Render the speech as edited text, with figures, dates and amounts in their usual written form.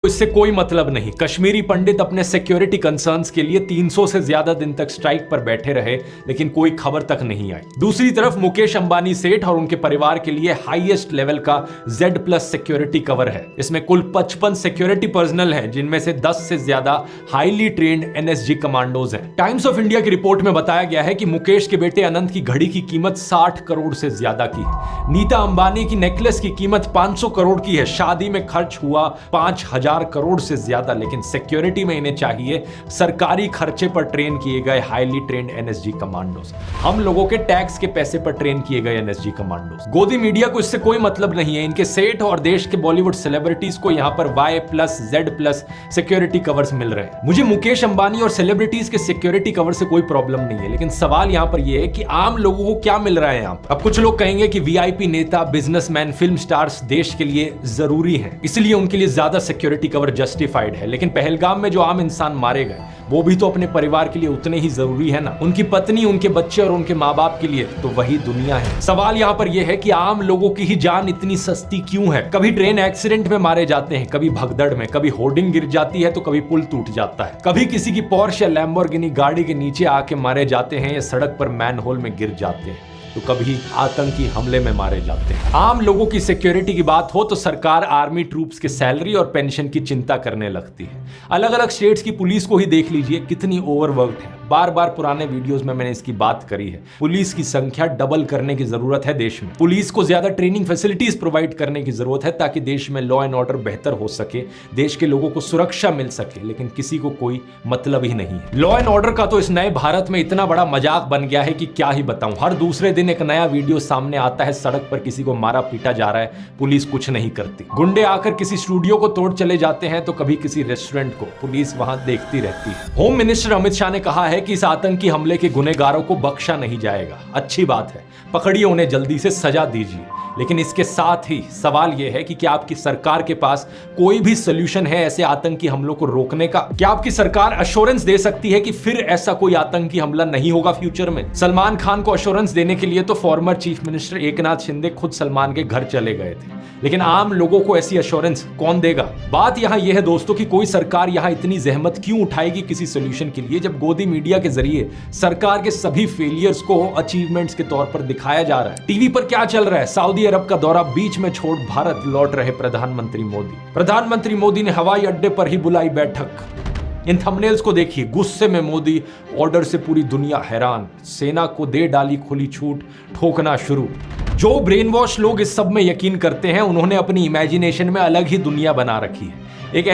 इससे कोई मतलब नहीं। कश्मीरी पंडित अपने सिक्योरिटी कंसर्न्स के लिए 300 से ज्यादा दिन तक स्ट्राइक पर बैठे रहे, लेकिन कोई खबर तक नहीं आई। दूसरी तरफ मुकेश अंबानी सेठ और उनके परिवार के लिए हाईएस्ट लेवल का Z+ सिक्योरिटी कवर है। इसमें कुल 55 सिक्योरिटी पर्सनल हैं, जिनमें से 10 से ज्यादा हाईली ट्रेन्ड NSG कमांडोज हैं। टाइम्स ऑफ इंडिया की रिपोर्ट में बताया गया है कि मुकेश के बेटे अनंत की घड़ी की कीमत 60 करोड़ से ज्यादा की है। नीता अंबानी की नेकलेस की कीमत 500 करोड़ की है। शादी में खर्च हुआ 5000 करोड़ से ज्यादा, लेकिन सिक्योरिटी में इन्हें चाहिए सरकारी खर्चे पर ट्रेन किए गए हाईली ट्रेन्ड NSG कमांडोज, हम लोगों के टैक्स के पैसे पर ट्रेन किए गए NSG कमांडोज। गोदी मीडिया को इससे कोई मतलब नहीं है। इनके सेठ और देश के बॉलीवुड सेलिब्रिटीज को यहां पर Y+Z+ सिक्योरिटी कवर्स मिल रहे हैं। मुझे मुकेश अंबानी और सेलिब्रिटीज के सिक्योरिटी कवर से कोई प्रॉब्लम नहीं है, लेकिन सवाल यहां पर यह है कि आम लोगों को क्या मिल रहा है यहां पर। अब कुछ लोग कहेंगे कि VIP नेता, बिजनेसमैन, फिल्म स्टार्स देश के लिए जरूरी हैं, इसलिए उनके लिए ज्यादा सिक्योरिटी कवर जस्टिफाइड है। लेकिन पहलगाम में जो आम इंसान मारे गए, वो भी तो अपने परिवार के लिए उतने ही जरूरी है ना। उनकी पत्नी, उनके बच्चे और उनके माँ बाप के लिए तो वही दुनिया है। सवाल यहाँ पर यह है कि आम लोगों की ही जान इतनी सस्ती क्यों है। कभी ट्रेन एक्सीडेंट में मारे जाते हैं, कभी भगदड़ में, कभी होर्डिंग गिर जाती है तो कभी पुल टूट जाता है, कभी किसी की पोर्श या लैम्बोर्गिनी गाड़ी के नीचे आके मारे जाते हैं या सड़क पर मैनहोल में गिर जाते हैं, तो कभी आतंकी हमले में मारे जाते हैं। आम लोगों की सिक्योरिटी की बात हो तो सरकार आर्मी ट्रूप्स के सैलरी और पेंशन की चिंता करने लगती है। अलग अलग स्टेट्स की पुलिस को ही देख लीजिए, कितनी ओवरवर्क्ड है। बार बार पुराने वीडियोस में मैंने इसकी बात करी है। पुलिस की संख्या डबल करने की जरूरत है देश में। पुलिस को ज्यादा ट्रेनिंग फैसिलिटीज प्रोवाइड करने की जरूरत है, ताकि देश में लॉ एंड ऑर्डर बेहतर हो सके, देश के लोगों को सुरक्षा मिल सके। लेकिन किसी को कोई मतलब ही नहीं है। लॉ एंड ऑर्डर का तो इस नए भारत में इतना बड़ा मजाक बन गया है कि क्या ही बताऊं। हर दूसरे दिन एक नया वीडियो सामने आता है, सड़क पर किसी को मारा पीटा जा रहा है, पुलिस कुछ नहीं करती। गुंडे आकर किसी स्टूडियो को तोड़ चले जाते हैं तो कभी किसी रेस्टोरेंट को, पुलिस वहां देखती रहती है। होम मिनिस्टर अमित शाह ने कहा है कि इस आतंकी हमले के गुनहगारों को बख्शा नहीं जाएगा। अच्छी बात है, पकड़िए उन्हें, जल्दी से सजा दीजिए। लेकिन इसके साथ ही सवाल यह है कि क्या आपकी सरकार के पास कोई भी सोल्यूशन है ऐसे आतंकी हमलों को रोकने का? क्या आपकी सरकार अश्योरेंस दे सकती है कि फिर ऐसा कोई आतंकी हमला नहीं होगा फ्यूचर में? सलमान खान को अश्योरेंस देने के लिए तो former chief minister Eknath Shinde खुद सलमान के घर चले गए थे, लेकिन आम लोगों को ऐसी अश्योरेंस कौन देगा? बात यहां यह है दोस्तों कि कोई सरकार यहां इतनी जहमत क्यों उठाएगी किसी सोल्यूशन के लिए, जब गोदी मीडिया के जरिए सरकार के सभी फेलियर्स को अचीवमेंट्स के तौर पर दिखाया जा रहा है। टीवी पर क्या चल रहा है? सऊदी अरब का दौरा बीच में छोड़ भारत लौट रहे प्रधानमंत्री मोदी। प्रधानमंत्री मोदी ने हवाई अड्डे पर ही बुलाई बैठक। इन थंबनेल्स को देखिए। गुस्से में मोदी, ऑर्डर से पूरी दुनिया हैरान, सेना को दे डाली खुली छूट, ठोकना शुरू। जो ब्रेन वॉश लोग इस सब में यकीन करते हैं, उन्होंने अपनी इमेजिनेशन में अलग ही दुनिया बना रखी है। एक